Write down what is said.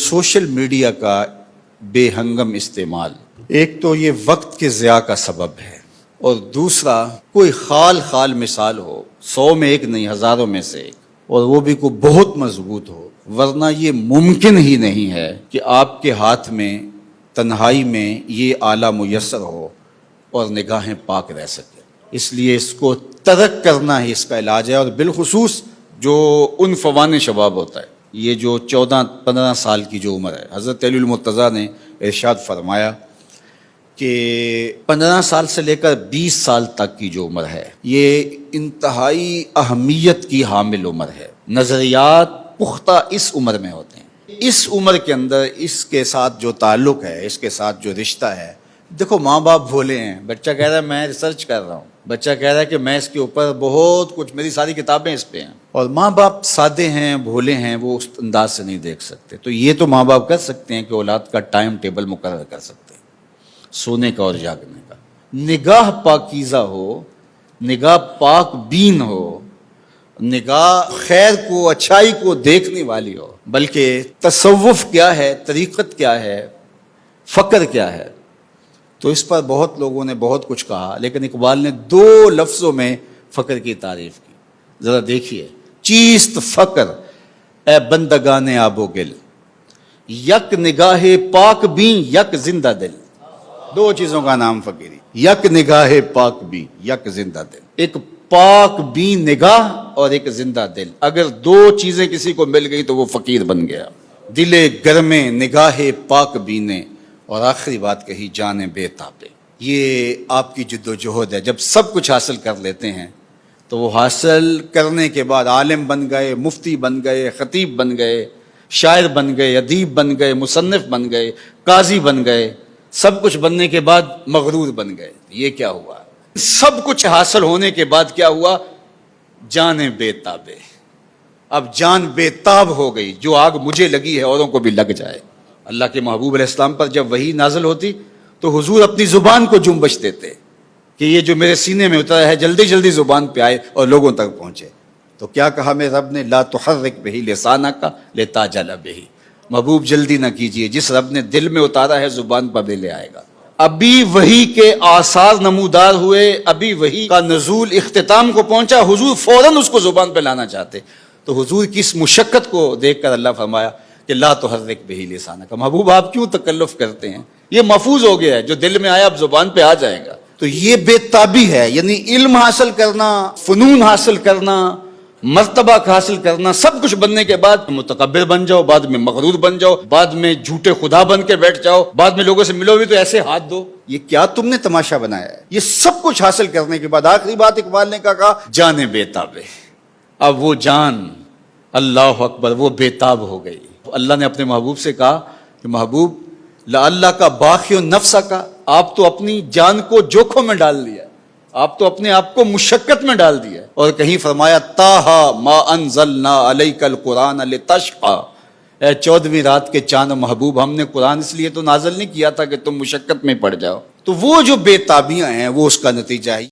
Social media کا بے ہنگم استعمال ایک تو یہ وقت کے ضیاع کا سبب ہے، اور دوسرا کوئی خال مثال ہو، 100 میں ایک نہیں، ہزاروں میں سے ایک، اور وہ بھی کوئی بہت مضبوط ہو، ورنہ یہ ممکن ہی نہیں ہے کہ آپ کے ہاتھ میں تنہائی میں یہ آلہ میسر ہو اور نگاہیں پاک رہ سکے۔ اس لیے اس کو ترک کرنا ہی اس کا علاج ہے، اور بالخصوص جو عنفوان شباب ہوتا ہے، یہ جو 14-15 سال کی جو عمر ہے، حضرت علی المرتضیٰ نے ارشاد فرمایا کہ 15 سال سے لے کر 20 سال تک کی جو عمر ہے یہ انتہائی اہمیت کی حامل عمر ہے۔ نظریات پختہ اس عمر میں ہوتے ہیں۔ اس عمر کے اندر اس کے ساتھ جو تعلق ہے، اس کے ساتھ جو رشتہ ہے، دیکھو ماں باپ بھولے ہیں، بچہ کہہ رہا ہے میں ریسرچ کر رہا ہوں، بچہ کہہ رہا ہے کہ میں اس کے اوپر بہت کچھ، میری ساری کتابیں اس پہ ہیں، اور ماں باپ سادے ہیں، بھولے ہیں، وہ اس انداز سے نہیں دیکھ سکتے۔ تو یہ تو ماں باپ کر سکتے ہیں کہ اولاد کا ٹائم ٹیبل مقرر کر سکتے ہیں، سونے کا اور جاگنے کا، نگاہ پاکیزہ ہو، نگاہ پاک بین ہو، نگاہ خیر کو، اچھائی کو دیکھنے والی ہو۔ بلکہ تصوف کیا ہے، طریقت کیا ہے، فقر کیا ہے، تو اس پر بہت لوگوں نے بہت کچھ کہا، لیکن اقبال نے 2 لفظوں میں فقر کی تعریف کی۔ ذرا دیکھیے، چیست فقر اے بندگان آب و گل، یک نگاہ پاک بین یک زندہ دل۔ 2 چیزوں کا نام فقیری، یک نگاہ پاک بین یک زندہ دل، ایک پاک بین نگاہ اور ایک زندہ دل۔ اگر 2 چیزیں کسی کو مل گئی تو وہ فقیر بن گیا۔ دل گرمے نگاہ پاک بینے، اور آخری بات کہی جان بے تابے۔ یہ آپ کی جد و جہد ہے۔ جب سب کچھ حاصل کر لیتے ہیں تو وہ حاصل کرنے کے بعد عالم بن گئے، مفتی بن گئے، خطیب بن گئے، شاعر بن گئے، ادیب بن گئے، مصنف بن گئے، قاضی بن گئے، سب کچھ بننے کے بعد مغرور بن گئے۔ یہ کیا ہوا؟ سب کچھ حاصل ہونے کے بعد کیا ہوا؟ جان بے تابے۔ اب جان بے تاب ہو گئی، جو آگ مجھے لگی ہے اوروں کو بھی لگ جائے۔ اللہ کے محبوب علیہ السلام پر جب وحی نازل ہوتی تو حضور اپنی زبان کو جنبش دیتے کہ یہ جو میرے سینے میں اترا ہے جلدی جلدی زبان پہ آئے اور لوگوں تک پہنچے۔ تو کیا کہا میرے رب نے؟ لا تحرک بہ لسانک لتعجل بہ، محبوب جلدی نہ کیجئے، جس رب نے دل میں اتارا ہے زبان پر بھی لے آئے گا۔ ابھی وحی کے آثار نمودار ہوئے، ابھی وحی کا نزول اختتام کو پہنچا، حضور فوراً اس کو زبان پہ لانا چاہتے۔ تو حضور کی اس مشقت کو دیکھ کر اللہ فرمایا کہ لا تحرک بہ لسانک، محبوب آپ کیوں تکلف کرتے ہیں؟ یہ محفوظ ہو گیا ہے، جو دل میں آیا اب زبان پہ آ جائے گا۔ تو یہ بے تابی ہے، یعنی علم حاصل کرنا، فنون حاصل کرنا، مرتبہ حاصل کرنا، سب کچھ بننے کے بعد متکبر بن جاؤ، بعد میں مغرور بن جاؤ، بعد میں جھوٹے خدا بن کے بیٹھ جاؤ، بعد میں لوگوں سے ملو بھی تو ایسے ہاتھ دو۔ یہ کیا تم نے تماشا بنایا ہے؟ یہ سب کچھ حاصل کرنے کے بعد آخری بات اقبال نے کہا جان بے تابے۔ اب وہ جان، اللہ اکبر، وہ بے تاب ہو گئی۔ اللہ نے اپنے محبوب سے کہا کہ محبوب اللہ کا باخی نفس کا، آپ تو اپنی جان کو جوکھوں میں ڈال دیا، آپ تو اپنے آپ کو مشقت میں ڈال دیا۔ اور کہیں فرمایا تاہا ما انزلنا علیک القرآن لتشقی، اے 14ویں رات کے چاند محبوب، ہم نے قرآن اس لیے تو نازل نہیں کیا تھا کہ تم مشقت میں پڑ جاؤ۔ تو وہ جو بے تابیاں ہیں وہ اس کا نتیجہ ہے۔